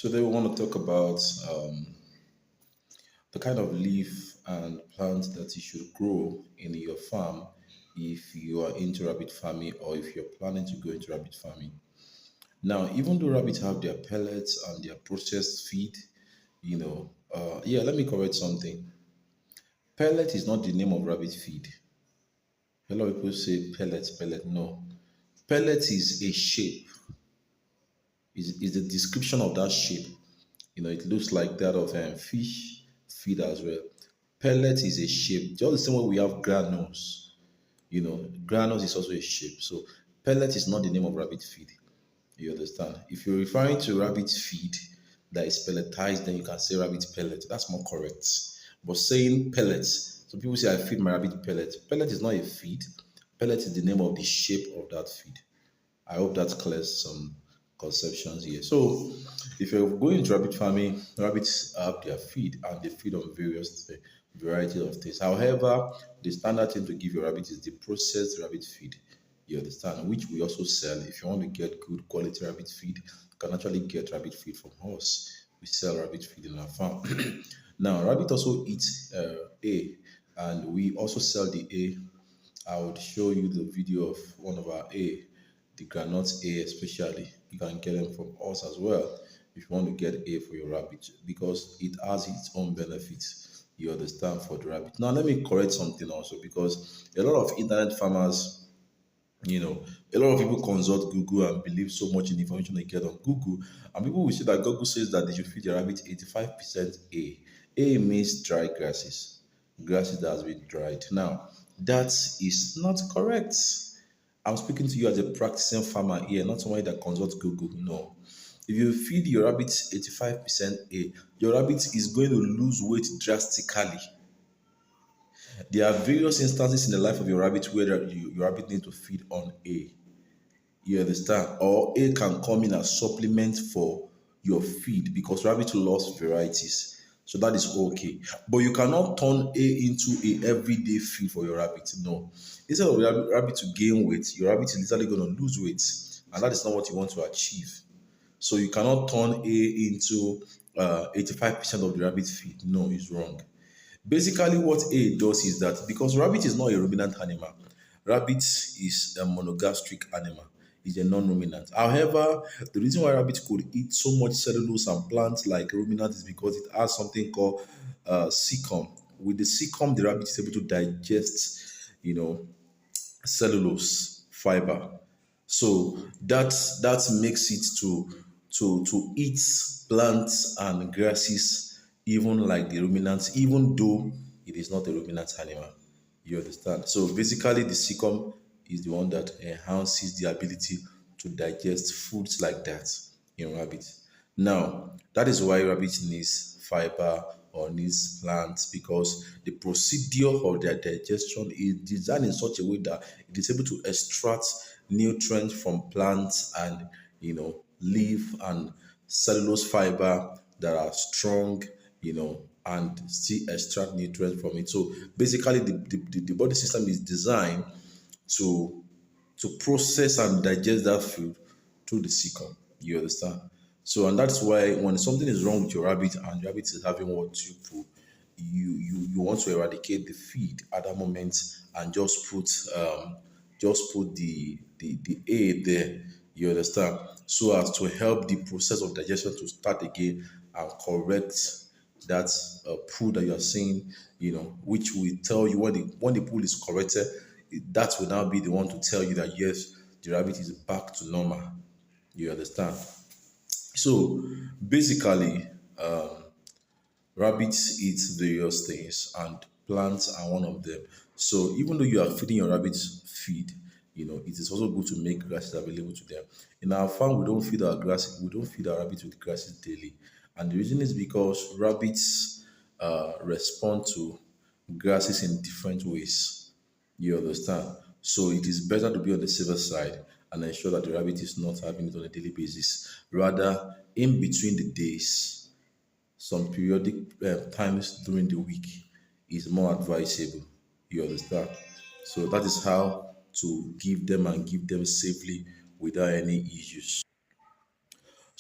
Today we want to talk about the kind of leaf and plant that you should grow in your farm if you are into rabbit farming or if you're planning to go into rabbit farming. Now, even though rabbits have their pellets and their processed feed, let me correct something. Pellet is not the name of rabbit feed. A lot of people say pellet. No. Pellet is a shape, is the description of that shape. It looks like that of fish feed as well. Pellet is a shape, just the same way we have granules. Granules is also a shape. So pellet is not the name of rabbit feed. You understand? If you're referring to rabbit feed that is pelletized, then you can say rabbit pellet. That's more correct. But saying pellets, so people say I feed my rabbit pellet. Pellet is not a feed. Pellet is the name of the shape of that feed. I hope that clears some conceptions here. So, if you're going into rabbit farming, rabbits have their feed and they feed on various variety of things. However, the standard thing to give your rabbit is the processed rabbit feed. You understand? Which we also sell. If you want to get good quality rabbit feed, you can actually get rabbit feed from us. We sell rabbit feed in our farm. Now, rabbit also eats A, and we also sell the A. I would show you the video of one of our A, the granules A especially. You can get them from us as well if you want to get A for your rabbit because it has its own benefits. You understand for the rabbit. Now let me correct something also because a lot of internet farmers, a lot of people consult Google and believe so much in the information they get on Google, and people will say that Google says that they should feed their rabbit 85% A. A means dry grasses that has been dried. Now, that is not correct. I'm speaking to you as a practicing farmer here, not somebody that consults Google. No. If you feed your rabbit 85% A, your rabbit is going to lose weight drastically. There are various instances in the life of your rabbit where your rabbit needs to feed on A. You understand? Or A can come in as supplement for your feed because rabbit loves varieties. So that is okay. But you cannot turn A into a everyday feed for your rabbit. No. Instead of your rabbit to gain weight, your rabbit is literally going to lose weight. And that is not what you want to achieve. So you cannot turn A into 85% of the rabbit feed. No, it's wrong. Basically, what A does is that because rabbit is not a ruminant animal, rabbit is a monogastric animal. It's a non-ruminant. However, the reason why rabbit could eat so much cellulose and plants like ruminant is because it has something called cecum. With the cecum, the rabbit is able to digest, cellulose fiber. So that makes it to eat plants and grasses even like the ruminants, even though it is not a ruminant animal. You understand? So basically the cecum is the one that enhances the ability to digest foods like that in rabbits. Now, that is why rabbit needs fiber or needs plants because the procedure of their digestion is designed in such a way that it is able to extract nutrients from plants and leaf and cellulose fiber that are strong, and still extract nutrients from it. So basically the body system is designed to process and digest that food through the cecum. You understand? So, and that's why when something is wrong with your rabbit and your rabbit is having what you put, you want to eradicate the feed at that moment and just put the A there. You understand? So as to help the process of digestion to start again and correct that pool that you are seeing, which will tell you when the pool is corrected, that will now be the one to tell you that yes, the rabbit is back to normal. You understand? So basically, rabbits eat various things, and plants are one of them. So even though you are feeding your rabbits feed, it is also good to make grasses available to them. In our farm, we don't feed our rabbits with grasses daily, and the reason is because rabbits respond to grasses in different ways. You understand? So it is better to be on the safer side and ensure that the rabbit is not having it on a daily basis. Rather, in between the days, some periodic times during the week is more advisable. You understand? So that is how to give them and give them safely without any issues.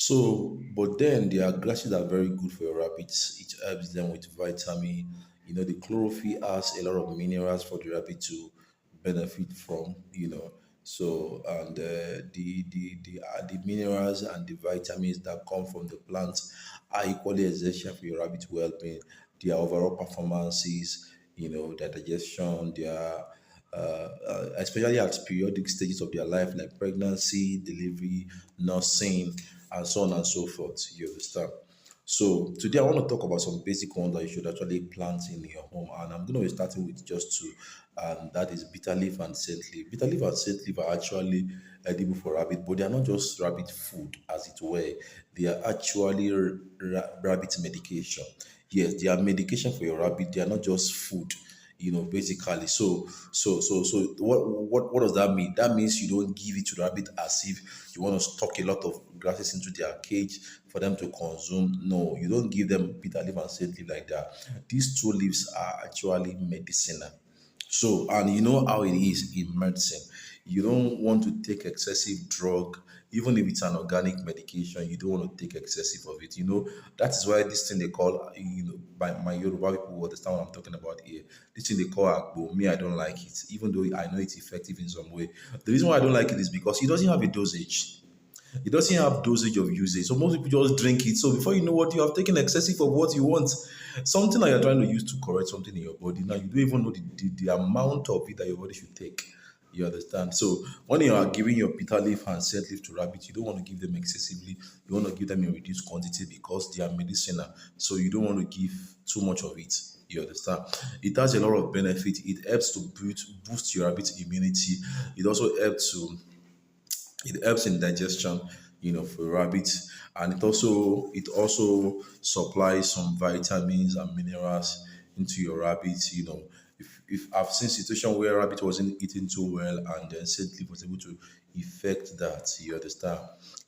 So, but then their grasses are very good for your rabbits. It helps them with vitamin. The chlorophyll has a lot of minerals for the rabbit to benefit from. So and the minerals and the vitamins that come from the plants are equally essential for your rabbit well-being. Their overall performances, their digestion, their especially at periodic stages of their life like pregnancy, delivery, nursing, and so on and so forth. You understand? So today I want to talk about some basic ones that you should actually plant in your home, and I'm going to be starting with just two, and that is bitter leaf and scent leaf. Bitter leaf and scent leaf are actually edible for rabbit, but they are not just rabbit food, as it were. They are actually rabbit medication. Yes, they are medication for your rabbit. They are not just food, basically. So what does that mean? That means you don't give it to the rabbit as if you want to stock a lot of grasses into their cage for them to consume. No, you don't give them bitter leaf and scent leaf like that. These two leaves are actually medicinal. So, and you know how it is in medicine. You don't want to take excessive drug, even if it's an organic medication. You don't want to take excessive of it. That is why this thing they call, by my Yoruba people will understand what I'm talking about here. This thing they call agbo. Me, I don't like it, even though I know it's effective in some way. The reason why I don't like it is because it doesn't have a dosage. It doesn't have dosage of usage. So most people just drink it. So before you know what, you have taken excessive of what you want. Something that you're trying to use to correct something in your body. Now you don't even know the amount of it that your body should take. You understand? So when you are giving your bitter leaf and scent leaf to rabbits, you don't want to give them excessively. You want to give them in reduced quantity because they are medicinal. So you don't want to give too much of it. You understand? It has a lot of benefit. It helps to boost your rabbit's immunity. It also helps in digestion, for rabbits, and it also supplies some vitamins and minerals into your rabbits. If I've seen situation where rabbit wasn't eating too well, and then St. was able to effect that. You understand?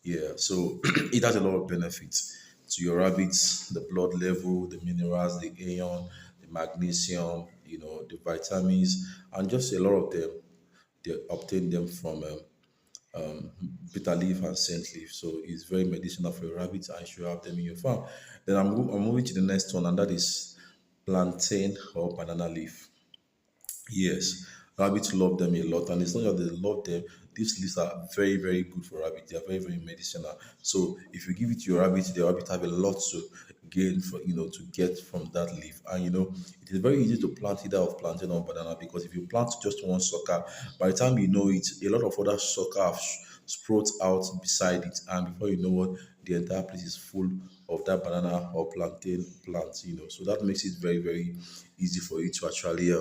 Yeah. So it has a lot of benefits to your rabbits: the blood level, the minerals, the iron, the magnesium, the vitamins, and just a lot of them. They obtain them from bitter leaf and scent leaf. So it's very medicinal for your rabbits, and you should have them in your farm. Then I'm moving to the next one, and that is plantain or banana leaf. Yes, rabbits love them a lot, and it's not just they love them. These leaves are very, very good for rabbits. They are very, very medicinal. So if you give it to your rabbit, the rabbit have a lot to gain for to get from that leaf. And it is very easy to plant either of plantain or banana, because if you plant just one sucker, by the time you know it, a lot of other sucker have sprouts out beside it, and before you know what, the entire place is full of that banana or plantain plant. So that makes it very, very easy for you to actually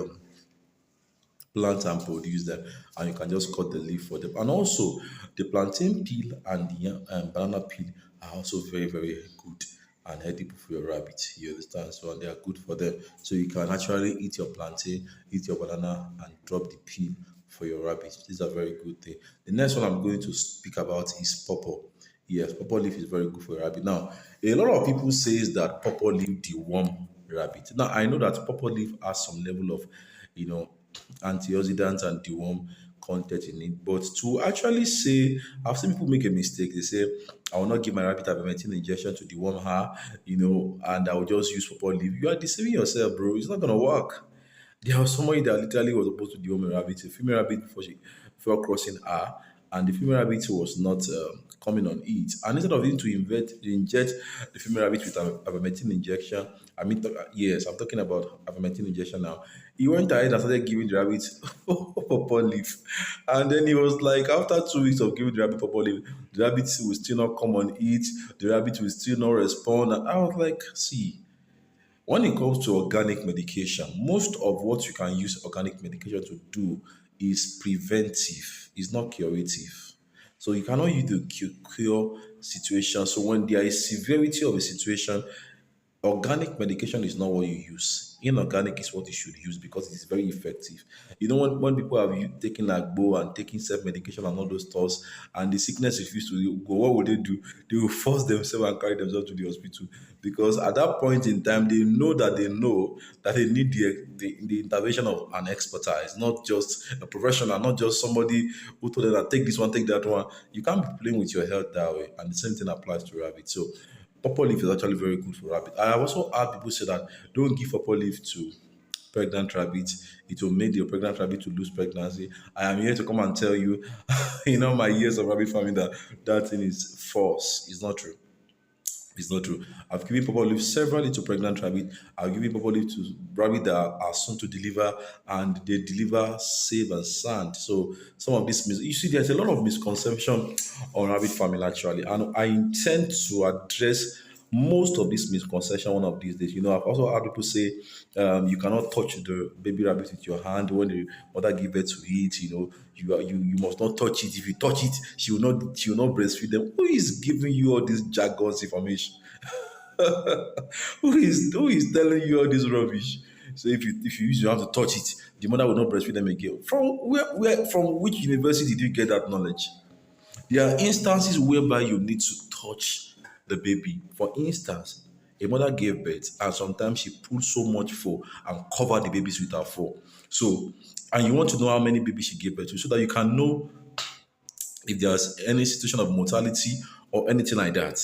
plant and produce them, and you can just cut the leaf for them. And also the plantain peel and the banana peel are also very, very good and edible for your rabbit. You understand? So and they are good for them, so you can actually eat your plantain, eat your banana, and drop the peel for your rabbit. These are very good thing. The next one I'm going to speak about is pawpaw. Yes, pawpaw leaf is very good for a rabbit. Now, a lot of people says that pawpaw leaf deworm rabbit. Now, I know that pawpaw leaf has some level of, you know, antioxidants and deworm content in it. But to actually say, I've seen people make a mistake. They say, I will not give my rabbit ivermectin injection to deworm her, and I will just use pawpaw leaf. You are deceiving yourself, bro. It's not gonna work. There was somebody that literally was supposed to deworm a rabbit, a female rabbit, before crossing her, and the female rabbit was not coming on it. And instead of him to inject the female rabbit with an ivermectin injection, I mean, yes, I'm talking about ivermectin injection now. He went ahead and started giving the rabbit pawpaw leaf, and then he was like, after 2 weeks of giving the rabbit pawpaw leaf, the rabbit will still not come on it. The rabbit will still not respond. And I was like, see. When it comes to organic medication, most of what you can use organic medication to do is preventive, it's not curative. So you cannot use the cure situation. So when there is severity of a situation, organic medication is not what you use. Inorganic is what you should use because it is very effective. You know, when people have taken like bow and taking self-medication and all those stuff, and the sickness refuse to go, what would they do? They will force themselves and carry themselves to the hospital because at that point in time, they know that they need the intervention of an expertise, not just a professional, not just somebody who told them that take this one, take that one. You can't be playing with your health that way. And the same thing applies to rabbit. So purple leaf is actually very good for rabbit. I have also heard people say that don't give purple leaf to pregnant rabbit. It will make your pregnant rabbit to lose pregnancy. I am here to come and tell you, in all my years of rabbit farming, that that thing is false. It's not true. It's not true. I've given purple leaf severally to pregnant rabbit. I've given purple leaf to rabbit that are soon to deliver, and they deliver safe and sound. So some of this, you see, there's a lot of misconception on rabbit farming actually, and I intend to address most of this misconception one of these days. You know, I've also heard people say you cannot touch the baby rabbit with your hand when the mother give birth to it. You know, you must not touch it. If you touch it, she will not breastfeed them. Who is giving you all this jargons information? Who is telling you all this rubbish? So if you use your hand to touch it, the mother will not breastfeed them again. From which university did you get that knowledge? There are instances whereby you need to touch the baby. For instance, a mother gave birth and sometimes she pulled so much fur and covered the babies with her fur. So, and you want to know how many babies she gave birth to so that you can know if there's any situation of mortality or anything like that,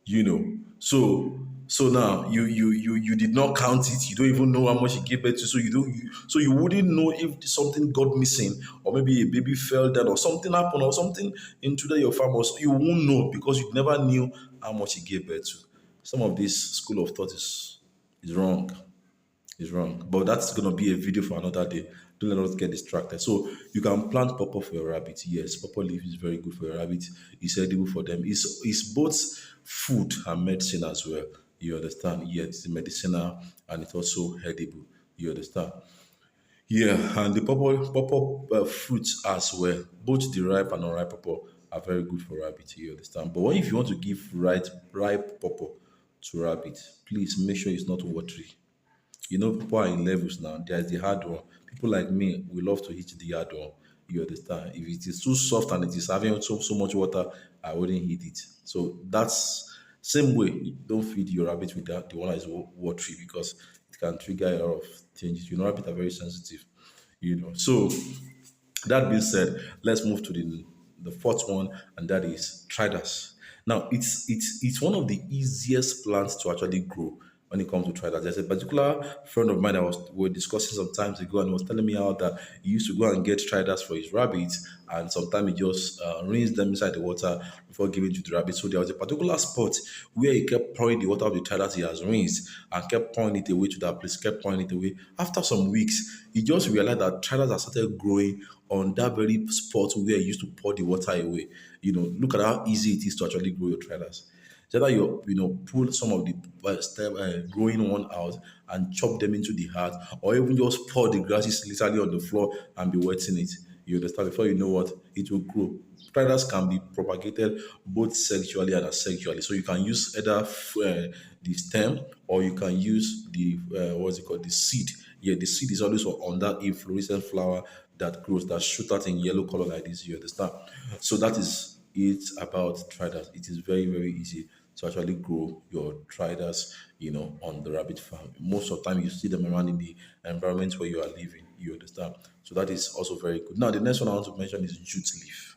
you know. So now you did not count it. You don't even know how much you gave birth to. So you wouldn't know if something got missing or maybe a baby fell down or something happened or something intruded your farm. Or so you won't know because you never knew how much you gave birth to. Some of this school of thought is wrong. Is wrong. But that's gonna be a video for another day. Don't let us get distracted. So you can plant pawpaw for your rabbit. Yes, pawpaw leaf is very good for your rabbit. It's edible for them. It's both food and medicine as well. You understand? Yeah, it's medicinal and it's also edible. You understand? Yeah, and the pawpaw fruits as well. Both the ripe and unripe pawpaw are very good for rabbit. You understand? But what if you want to give ripe pawpaw to rabbit? Please make sure it's not watery. You know, people are in levels now. There's the hard one. People like me, we love to hit the hard one. You understand? If it is too soft and it is having so much water, I wouldn't hit it. So that's same way. You don't feed your rabbit with that the one that is watery because it can trigger a lot of changes. You know, rabbits are very sensitive. You know, so that being said, let's move to the fourth one, and that is triders. Now, it's one of the easiest plants to actually grow when it comes to triders. There's a particular friend of mine that was we were discussing some times ago, and he was telling me how that he used to go and get triders for his rabbits, and sometimes he just rinse them inside the water before giving to the rabbits. So there was a particular spot where he kept pouring the water of the triders he has rinsed and kept pouring it away to that place, kept pouring it away. After some weeks, he just realized that triders have started growing on that very spot where he used to pour the water away. You know, look at how easy it is to actually grow your triders. It's either pull some of the growing one out and chop them into the heart, or even just pour the grasses literally on the floor and be wetting it. You understand? Before you know what, it will grow. Spiders can be propagated both sexually and asexually. So you can use either the stem or you can use the what's it called, the seed. Yeah, the seed is always on that inflorescent flower that grows, that shoot out in yellow color like this. You understand? So that is it about triders. It is very, very easy to actually grow your triders, on the rabbit farm. Most of the time you see them around in the environment where you are living. You understand? So that is also very good. Now the next one I want to mention is jute leaf.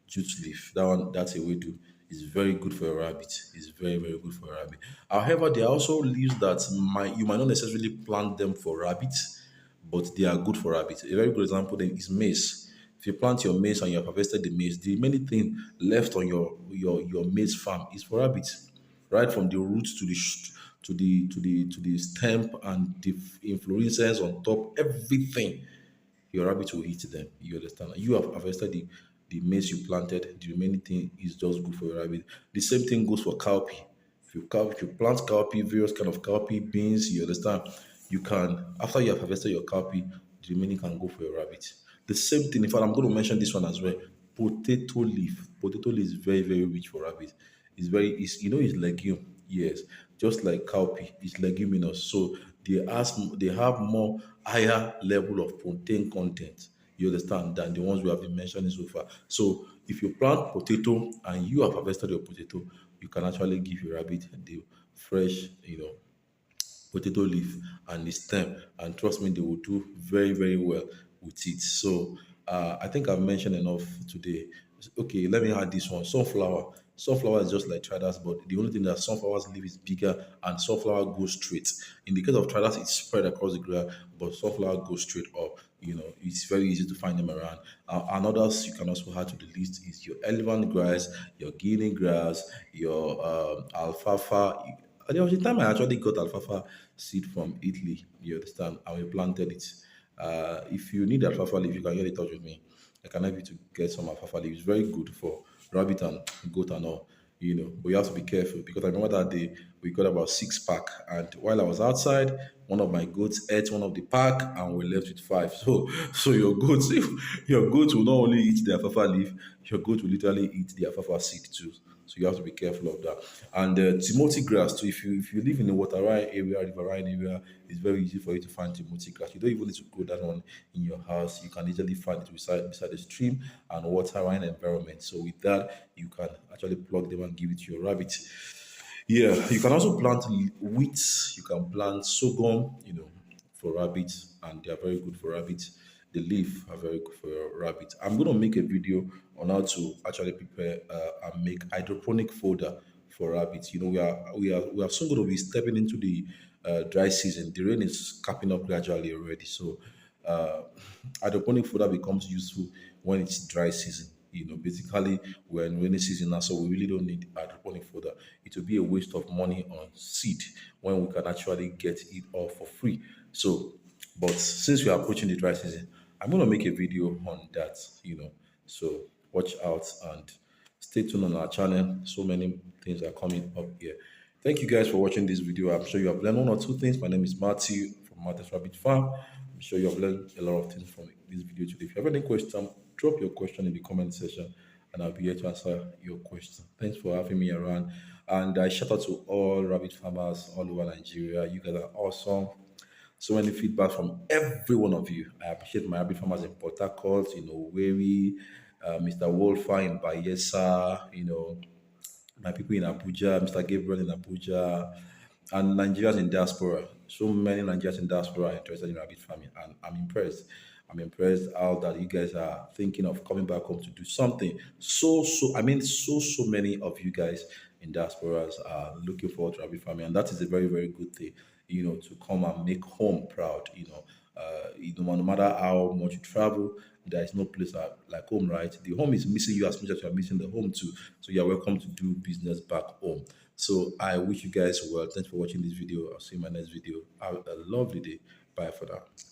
Jute leaf. That one, that's a way to. Is very good for a rabbit. It's very, very good for a rabbit. However, there are also leaves that you might not necessarily plant them for rabbits, but they are good for rabbits. A very good example then is maize. If you plant your maize and you have harvested the maize, the remaining thing left on your maize farm is for rabbits, right from the roots to the to the stem and the inflorescence on top, everything your rabbit will eat them. You understand? You have harvested the maize you planted, the remaining thing is just good for your rabbit. The same thing goes for cowpea. If you plant cowpea, various kind of cowpea beans, you understand, you can, after you have harvested your cowpea, the remaining can go for your rabbit. The same thing, in fact, I'm going to mention this one as well. Potato leaf. Potato leaf is very, very rich for rabbit. It's very, it's legume. Yes, just like cowpea, it's leguminous. So they have more higher level of protein content. You understand than the ones we have been mentioning so far. So if you plant potato and you have harvested your potato, you can actually give your rabbit the fresh, potato leaf and the stem, and trust me, they will do very, very well with it. So I think I've mentioned enough today. Okay, let me add this one. Sunflower. Sunflower is just like Traders, but the only thing that sunflower's leaf is bigger and sunflower goes straight. In the case of Traders, it's spread across the ground, but sunflower goes straight up. It's very easy to find them around. And others you can also add to the list is your elephant grass, your guinea grass, your alfalfa. There was a time I actually got alfalfa seed from Italy. You understand? And we planted it. If you need alfalfa leaf, you can get in touch with me. I can help you to get some alfalfa leaf. It's very good for rabbit and goat and all. But you have to be careful because I remember that day we got about 6 pack, and while I was outside, one of my goats ate one of the pack, and we left with five. So your goats, your goats will not only eat the alfalfa leaf, your goat will literally eat the alfalfa seed too. So you have to be careful of that. And Timothy grass too. If you live in a waterine area, riverine area, it's very easy for you to find Timothy grass. You don't even need to grow that one in your house. You can easily find it beside the stream and waterine environment. So with that, you can actually plug them and give it to your rabbit. Yeah, you can also plant wheat. You can plant sorghum. For rabbits, and they are very good for rabbits. The leaf are very good for your rabbit. I'm going to make a video on how to actually prepare and make hydroponic folder for rabbits. We are soon going to be stepping into the dry season. The rain is capping up gradually already, so uh, hydroponic fodder becomes useful when it's dry season. Basically, we're in rainy season now, so we really don't need hydroponic fodder. It will be a waste of money on seed when we can actually get it all for free. So, but since we are approaching the dry season, I'm going to make a video on that. So watch out and stay tuned on our channel. So many things are coming up here. Thank you guys for watching this video. I'm sure you have learned one or two things. My name is Matthew from Matthew's Rabbit Farm. I'm sure you have learned a lot of things from this video today. If you have any question, drop your question in the comment section and I'll be here to answer your question. Thanks for having me around. And I shout out to all rabbit farmers all over Nigeria. You guys are awesome. So many feedback from every one of you. I appreciate my rabbit farmers in Port Harcourt, Wary, Mr. Wolfer in Bayelsa, my people in Abuja, Mr. Gabriel in Abuja, and Nigerians in diaspora. So many Nigerians in diaspora are interested in rabbit farming, and I'm impressed. I'm impressed how that you guys are thinking of coming back home to do something. I mean, so many of you guys in diasporas are looking forward to rabbit farming, and that is a very, very good thing, to come and make home proud, no matter how much you travel, there is no place like home, right? The home is missing you as much as you are missing the home too. So you're welcome to do business back home. So I wish you guys well. Thanks for watching this video. I'll see you in my next video. Have a lovely day. Bye for now.